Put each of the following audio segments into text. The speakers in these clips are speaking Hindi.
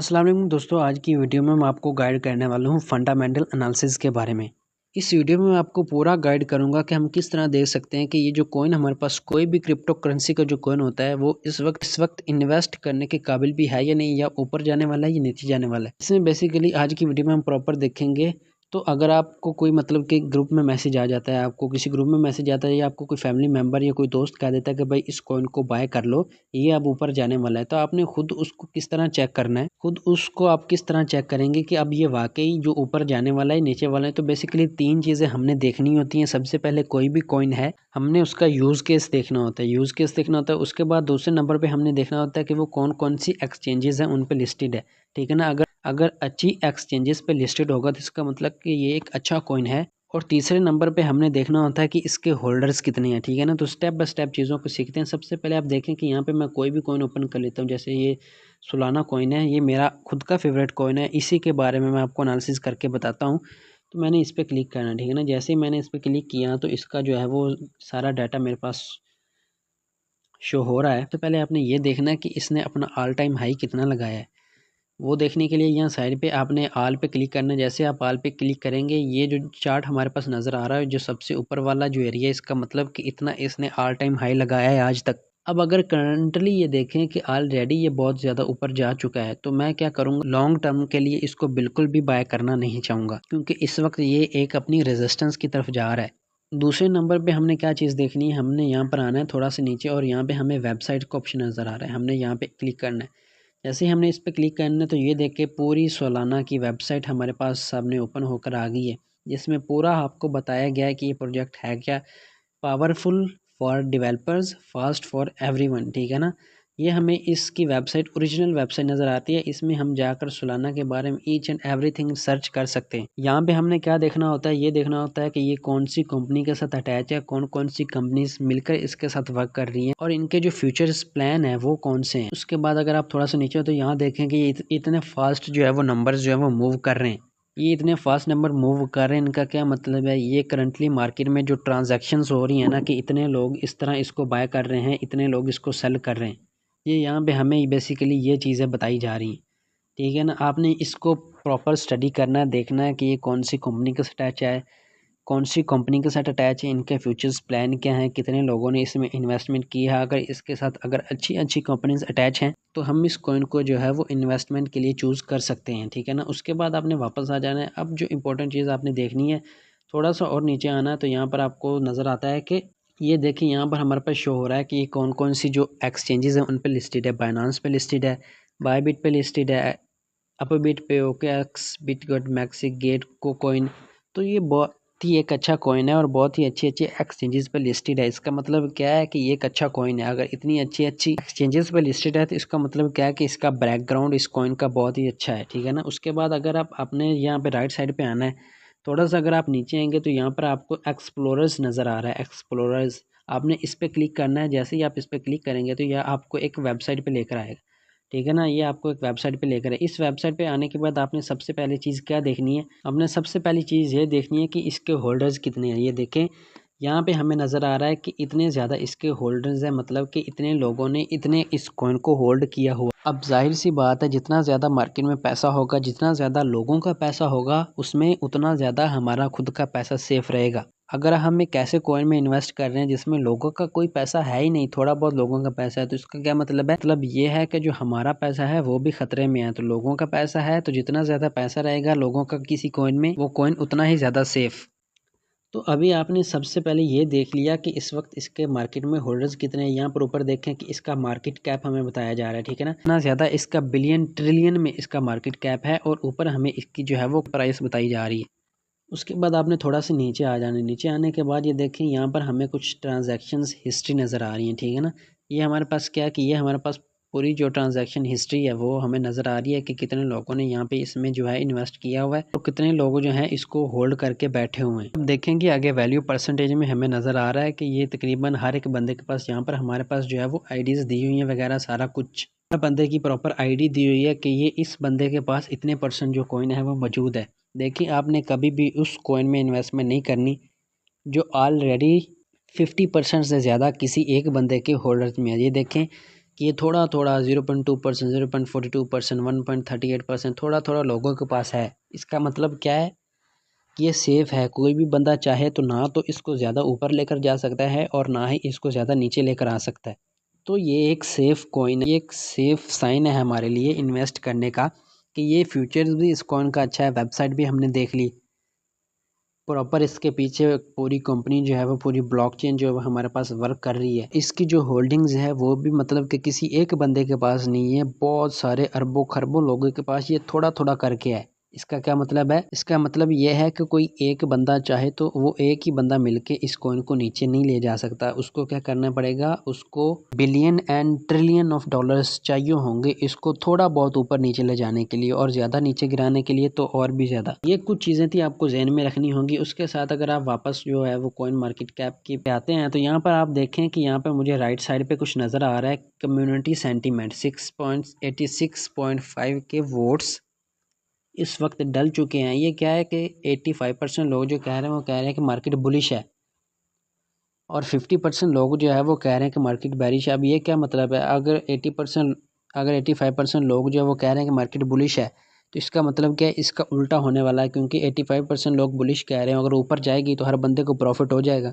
अस्सलाम वालेकुम दोस्तों, आज की वीडियो में मैं आपको गाइड करने वाला हूँ फंडामेंटल एनालिसिस के बारे में। इस वीडियो में मैं आपको पूरा गाइड करूँगा कि हम किस तरह देख सकते हैं कि ये जो कॉइन हमारे पास कोई भी क्रिप्टो करेंसी का जो कॉइन होता है वो इस वक्त इन्वेस्ट करने के काबिल भी है या नहीं, या ऊपर जाने वाला है या नीचे जाने वाला है। इसमें बेसिकली आज की वीडियो में हम प्रॉपर देखेंगे। तो अगर आपको कोई मतलब कि ग्रुप में मैसेज आ जाता है, आपको किसी ग्रुप में मैसेज आता है, या आपको कोई फैमिली मेम्बर या कोई दोस्त कह देता है कि भाई इस कॉइन को बाय कर लो, ये अब ऊपर जाने वाला है, तो आपने खुद उसको किस तरह चेक करना है। खुद उसको आप किस तरह चेक करेंगे कि अब ये वाकई जो ऊपर जाने वाला है नीचे वाला है। तो बेसिकली 3 चीज़ें हमने देखनी होती हैं। सबसे पहले कोई भी कॉइन है, हमने उसका यूज़ केस देखना होता है, यूज़ केस देखना होता है। उसके बाद दूसरे नंबर पे हमने देखना होता है कि वो कौन कौन सी एक्सचेंजेस हैं उन पे लिस्टेड है, ठीक है ना। अगर अच्छी एक्सचेंजेस पे लिस्टेड होगा तो इसका मतलब कि ये एक अच्छा कॉइन है। और तीसरे नंबर पे हमने देखना होता है कि इसके होल्डर्स कितने हैं, ठीक है ना। तो स्टेप बाय स्टेप चीज़ों को सीखते हैं। सबसे पहले आप देखें कि यहाँ पे मैं कोई भी कॉइन ओपन कर लेता हूँ। जैसे ये सोलाना कॉइन है, ये मेरा खुद का फेवरेट कॉइन है, इसी के बारे में मैं आपको एनालिसिस करके बताता हूँ। तो मैंने इस पर क्लिक करना है, ठीक है ना। जैसे ही मैंने इस पर क्लिक किया तो इसका जो है वो सारा डाटा मेरे पास शो हो रहा है। तो पहले आपने ये देखना है कि इसने अपना ऑल टाइम हाई कितना लगाया है। वो देखने के लिए यहाँ साइड पे आपने आल पे क्लिक करना है। जैसे आप आल पे क्लिक करेंगे, ये जो चार्ट हमारे पास नज़र आ रहा है, जो सबसे ऊपर वाला जो एरिया है, इसका मतलब कि इतना इसने ऑल टाइम हाई लगाया है आज तक। अब अगर करंटली ये देखें कि ऑलरेडी ये बहुत ज़्यादा ऊपर जा चुका है, तो मैं क्या करूँगा, लॉन्ग टर्म के लिए इसको बिल्कुल भी बाय करना नहीं चाहूँगा, क्योंकि इस वक्त ये एक अपनी रेजिस्टेंस की तरफ जा रहा है। दूसरे नंबर पे हमने क्या चीज़ देखनी है, हमने यहाँ पर आना है थोड़ा सा नीचे, और यहाँ पे हमें वेबसाइट का ऑप्शन नज़र आ रहा है, हमने यहाँ पे क्लिक करना है। जैसे ही हमने इस पर क्लिक करना है तो ये देख के पूरी सोलाना की वेबसाइट हमारे पास सामने ओपन होकर आ गई है, जिसमें पूरा आपको बताया गया है कि ये प्रोजेक्ट है क्या। Powerful for developers, fast for everyone, ठीक है ना। ये हमें इसकी वेबसाइट ओरिजिनल वेबसाइट नज़र आती है। इसमें हम जाकर सोलाना के बारे में ईच एंड एवरीथिंग सर्च कर सकते हैं। यहाँ पे हमने क्या देखना होता है, ये देखना होता है कि ये कौन सी कंपनी के साथ अटैच है, कौन कौन सी कंपनीज मिलकर इसके साथ वर्क कर रही हैं, और इनके जो फ्यूचर्स प्लान है वो कौन से हैं। उसके बाद अगर आप थोड़ा सा नीचे हो तो यहाँ देखें कि ये इतने फास्ट जो है वो नंबर्स जो है वो मूव कर रहे हैं। ये इतने फास्ट नंबर मूव कर रहे हैं, इनका क्या मतलब है, ये करंटली मार्केट में जो ट्रांजैक्शंस हो रही हैं ना, कि इतने लोग इस तरह इसको बाय कर रहे हैं, इतने लोग इसको सेल कर रहे हैं। ये यहाँ पे हमें बेसिकली ये चीज़ें बताई जा रही हैं, ठीक है ना। आपने इसको प्रॉपर स्टडी करना है, देखना है कि ये कौन सी कंपनी के साथ अटैच है, कौन सी कंपनी के साथ अटैच है, इनके फ्यूचर्स प्लान क्या हैं, कितने लोगों ने इसमें इन्वेस्टमेंट किया है। अगर इसके साथ अगर अच्छी अच्छी कंपनीज अटैच हैं तो हम इस कॉइन को जो है वो इन्वेस्टमेंट के लिए चूज़ कर सकते हैं, ठीक है ना। उसके बाद आपने वापस आ जाना है। अब जो इंपॉर्टेंट चीज़ आपने देखनी है, थोड़ा सा और नीचे आना है, तो यहाँ पर आपको नज़र आता है कि ये देखिए यहाँ पर हमारे पास शो हो रहा है कि ये कौन कौन सी जो एक्सचेंजेस हैं उन पर लिस्टेड है। बाइनांस पे लिस्टेड है, बायबिट पे लिस्टेड है, अपबिट पे, ओकेएक्स, बिटगेट, मैक्सिक गेट, कोकॉइन। तो ये बहुत ही एक अच्छा कॉइन है और बहुत ही अच्छी अच्छी एक्सचेंजेस पे लिस्टेड है। इसका मतलब क्या है कि ये एक अच्छा कॉइन है। अगर इतनी अच्छी अच्छी एक्सचेंजेस पे लिस्टेड है तो इसका मतलब क्या है कि इसका बैकग्राउंड इस कॉइन का बहुत ही अच्छा है, ठीक है ना। उसके बाद अगर आप अपने यहाँ पे राइट साइड पे आना है, थोड़ा सा अगर आप नीचे आएंगे तो यहाँ पर आपको एक्सप्लोरर्स नज़र आ रहा है, एक्सप्लोरर्स। आपने इस पर क्लिक करना है। जैसे ही आप इस पर क्लिक करेंगे तो यह आपको एक वेबसाइट पे लेकर आएगा, ठीक है ना। ये आपको एक वेबसाइट पे लेकर है। इस वेबसाइट पे आने के बाद आपने सबसे पहली चीज़ क्या देखनी है, आपने सबसे पहली चीज़ ये देखनी है कि इसके होल्डर्स कितने हैं। ये देखें यहाँ पे हमें नज़र आ रहा है कि इतने ज़्यादा इसके होल्डर्स हैं, मतलब कि इतने लोगों ने इतने इस कॉइन को होल्ड किया हुआ। अब जाहिर सी बात है, जितना ज़्यादा मार्केट में पैसा होगा, जितना ज़्यादा लोगों का पैसा होगा, उसमें उतना ज़्यादा हमारा खुद का पैसा सेफ रहेगा। अगर हम एक ऐसे कॉइन में इन्वेस्ट कर रहे हैं जिसमें लोगों का कोई पैसा है ही नहीं, थोड़ा बहुत लोगों का पैसा है, तो इसका क्या मतलब है, मतलब ये है कि जो हमारा पैसा है वो भी खतरे में है। तो लोगों का पैसा है, तो जितना ज़्यादा पैसा रहेगा लोगों का किसी कॉइन में, वो कॉइन उतना ही ज़्यादा सेफ। तो अभी आपने सबसे पहले ये देख लिया कि इस वक्त इसके मार्केट में होल्डर्स कितने हैं। यहाँ पर ऊपर देखें कि इसका मार्केट कैप हमें बताया जा रहा है, ठीक है ना। इतना ज़्यादा इसका बिलियन ट्रिलियन में इसका मार्केट कैप है, और ऊपर हमें इसकी जो है वो प्राइस बताई जा रही है। उसके बाद आपने थोड़ा सा नीचे आ जाना है। नीचे आने के बाद ये देखें यहाँ पर हमें कुछ ट्रांजैक्शंस हिस्ट्री नज़र आ रही है, ठीक है ना। ये हमारे पास क्या है कि ये हमारे पास पूरी जो ट्रांजैक्शन हिस्ट्री है वो हमें नज़र आ रही है कि कितने लोगों ने यहाँ पे इसमें जो है इन्वेस्ट किया हुआ है, तो कितने लोग जो हैं इसको होल्ड करके बैठे हुए हैं। अब देखेंगे आगे वैल्यू परसेंटेज में हमें नज़र आ रहा है कि ये तकरीबन हर एक बंदे के पास, यहाँ पर हमारे पास जो है वो आईडीज़ दी हुई हैं वगैरह सारा कुछ। हर बंदे की प्रॉपर आईडी दी हुई है कि ये इस बंदे के पास इतने परसेंट जो कॉइन है वो मौजूद है। देखिए आपने कभी भी उस कॉइन में इन्वेस्टमेंट नहीं करनी जो ऑलरेडी 50% से ज़्यादा किसी एक बंदे के होल्डर्स में है। ये देखें कि ये थोड़ा थोड़ा 0.2%, 0.42%, 1.38% थोड़ा थोड़ा लोगों के पास है। इसका मतलब क्या है कि ये सेफ़ है। कोई भी बंदा चाहे तो ना तो इसको ज़्यादा ऊपर लेकर जा सकता है और ना ही इसको ज़्यादा नीचे लेकर आ सकता है। तो ये एक सेफ़ कॉइन, ये एक सेफ़ साइन है हमारे लिए इन्वेस्ट करने का कि ये फ्यूचर्स भी इस कॉइन का अच्छा है। वेबसाइट भी हमने देख ली, प्रॉपर इसके पीछे पूरी कंपनी जो है वो पूरी ब्लॉकचेन जो है वो हमारे पास वर्क कर रही है। इसकी जो होल्डिंग्स है वो भी मतलब कि किसी एक बंदे के पास नहीं है, बहुत सारे अरबों खरबों लोगों के पास ये थोड़ा थोड़ा करके है। इसका क्या मतलब है? इसका मतलब ये है कि कोई एक बंदा चाहे तो वो एक ही बंदा मिलके इस कॉइन को नीचे नहीं ले जा सकता। उसको क्या करना पड़ेगा, उसको billion and trillion of dollars चाहिए होंगे इसको थोड़ा बहुत ऊपर नीचे ले जाने के लिए, और ज़्यादा नीचे गिराने के लिए तो और भी ज़्यादा। ये कुछ चीज़ें थी आपको जहन में रखनी होंगी। उसके साथ अगर आप वापस जो है वो कॉइन मार्केट कैप की पे आते हैं तो यहाँ पर आप देखें कि यहाँ पर मुझे राइट साइड पे कुछ नज़र आ रहा है, कम्युनिटी सेंटीमेंट 6.86.5 के वोट्स इस वक्त डल चुके हैं। ये क्या है कि 85% लोग जो कह रहे हैं वो कह रहे हैं कि मार्केट बुलिश है और 50% लोग जो है वो कह रहे हैं कि मार्केट बेरिश है। अब ये क्या मतलब है, अगर 85% लोग जो है वो कह रहे हैं कि मार्केट बुलिश है तो इसका मतलब क्या है, इसका उल्टा होने वाला है, क्योंकि 85% लोग बुलिश कह रहे हैं। अगर ऊपर जाएगी तो हर बंदे को प्रॉफिट हो जाएगा।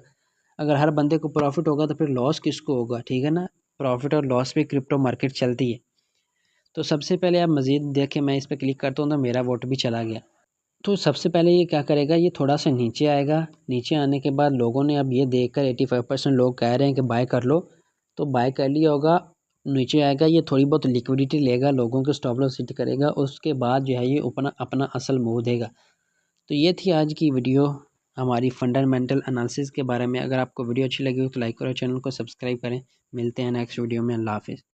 अगर हर बंदे को प्रॉफिट होगा तो फिर लॉस किसको होगा, ठीक है ना। प्रॉफिट और लॉस भी क्रिप्टो मार्केट चलती है। तो सबसे पहले आप मज़ीद देखें, मैं इस पर क्लिक करता हूँ तो मेरा वोट भी चला गया। तो सबसे पहले ये क्या करेगा, ये थोड़ा सा नीचे आएगा। नीचे आने के बाद लोगों ने अब ये देखकर 85% लोग कह रहे हैं कि बाय कर लो, तो बाय कर लिया होगा। नीचे आएगा, ये थोड़ी बहुत लिक्विडिटी लेगा, लोगों के स्टॉप लॉस हिट करेगा, उसके बाद जो है ये अपना अपना असल मूव देगा। तो ये थी आज की वीडियो हमारी फंडामेंटल एनालिसिस के बारे में। अगर आपको वीडियो अच्छी लगी हो तो लाइक करो, चैनल को सब्सक्राइब करें। मिलते हैं नेक्स्ट वीडियो में। अल्लाह हाफिज़।